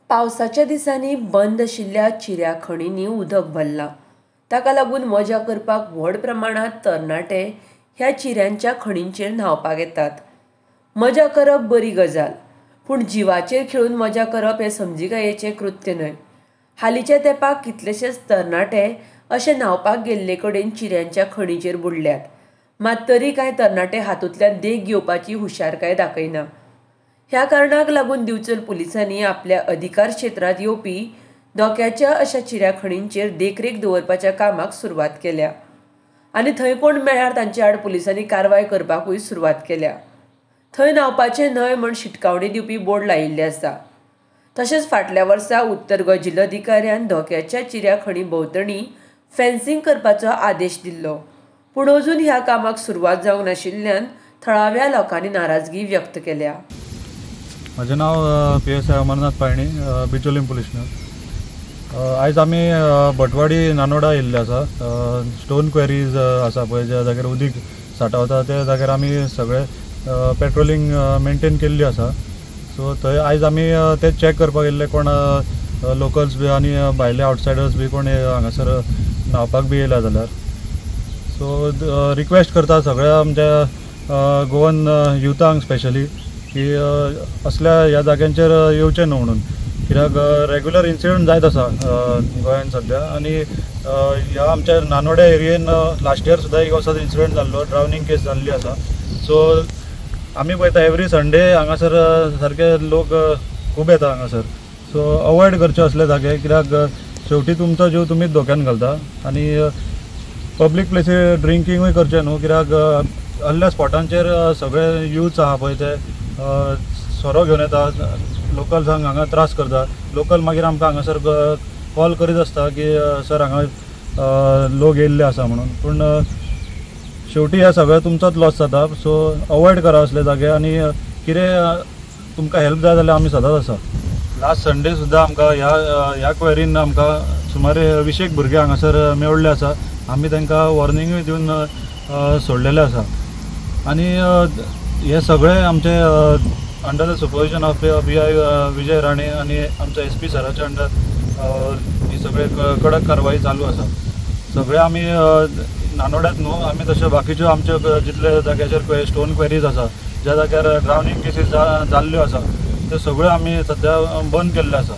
पावसाच्या दिसांनी बंद आशिल्ल्या चिऱ्या खणींनी उदक भरलां। ताका लागून मजा करपाक व्हड प्रमाणात तरणाटे ह्या चिऱ्यांच्या खणींचेर न्हावपाक येतात। मजा करप बरी गजाल, पूण जिवाचेर खेळून मजा करप हें समजिकायेचें कृत्य न्हय। हालींच्या तेंपाक कितलेशेच तरणाटे अशे न्हावपाक गेल्ले कडेन चिऱ्यांच्या खणींचेर बुडल्यात, मात तरी कांय तरणाटे हातूंतल्यान देख घेवपाची हुशारकाय दाखयना। ह्या कारणाक लागून दिवचल पुलिसांनी आपल्या अधिकार क्षेत्रांत येवपी धोक्याच्या अशा चिऱ्या खणींचेर देखरेख दवरपाच्या कामाक सुरवात केल्या आनी थंय कोण मेळ्यार तांचे आड पुलिसांनी कारवाय करपाकूय सुरवात केल्या। थंय न्हावपाचें न्हय म्हण शिटकावणी दिवपी बोर्ड लायिल्ले आसा। तशेंच फाटल्या वर्सा उत्तर गोंय जिल्लोधिकाऱ्यान धोक्याच्या चिऱ्या खणी भोंवतणी फेन्सिंग करपाचो आदेश दिल्लो, पूण अजून ह्या कामाक सुरवात जावंक नाशिल्ल्यान थळाव्या लोकांनी नाराजगी व्यक्त केल्या। माझे नाव PSI Amarnath Palni, Bicholim police station. आयज आमी भटवाडी नानोडा येयल्ले आसा। स्टोन क्वेरीज आसा पळय, ज्या जाग्यार उदीक सांठवता त्या जाग्यार आमी सगळे पेट्रोलिंग मेंटेन केल्ली आसा। सो थंय आयज आमी ते चॅक करपाक येयल्ले, कोण लोकल्स बी आनी भायले आउटसायडर्स बी कोण हांगासर न्हावपाक बी येयला जाल्यार। सो रिक्वेस्ट करता सगळ्या आमच्या गोवन युथांक स्पेशली की असल्या ह्या जाग्यांचेर येवचें न्हू म्हणून, कित्याक रेग्युलर इन्सिडंट जायत आसा गोंयांत सद्या। आनी ह्या आमच्या नानोड्या एरियेन लास्ट इयर सुद्दां एक असोच इन्सिडंट जाल्लो, ड्रावनींग केस जाल्ली आसा। सो आमी पळयता एवरी संडे हांगासर सारके लोक खूब येता हांगासर। सो अवॉयड करचे असले जागे, कित्याक शेवटी तुमचो जीव तुमीच धोक्यान घालता। आनी पब्लीक प्लेसीर ड्रिंकींगूय करचें न्हू, कित्याक असल्या स्पॉटांचेर सगळे यूथ्स आहा पळय ते सोरो घेवन येता, लोकल्सांक हांगा त्रास करता। लोकल मागीर आमकां हांगासर कॉल करीत आसता की सर हांगा लोक येयल्ले आसा म्हणून, पूण शेवटी ह्या सगळें तुमचोच लॉस जाता। सो अवॉयड करा असले जागे, आनी कितें तुमकां हेल्प जाय जाल्यार आमी सदांच आसा। लास्ट संडे सुद्दां आमकां ह्या क्वेरीन आमकां सुमारे 20 भुरगे हांगासर मेवल्ले आसा। आमी तांकां वॉर्निंगूय दिवन सोडलेले आसा। आनी हे सगळे आमचे under the supervision of PI विजय राणे आनी आमच्या SP सराच्या अंडर ही सगळे कडक कारवाई चालू आसा। सगळे आमी नानोड्यात न्हू, आमी तशें बाकीच्यो आमच्यो जितले जाग्याचेर स्टोन क्वेरीज आसा, ज्या जाग्यार ड्रावनींग केसीस जाल्ल्यो आसा, त्यो सगळ्यो आमी सद्या बंद केल्ल्यो आसा।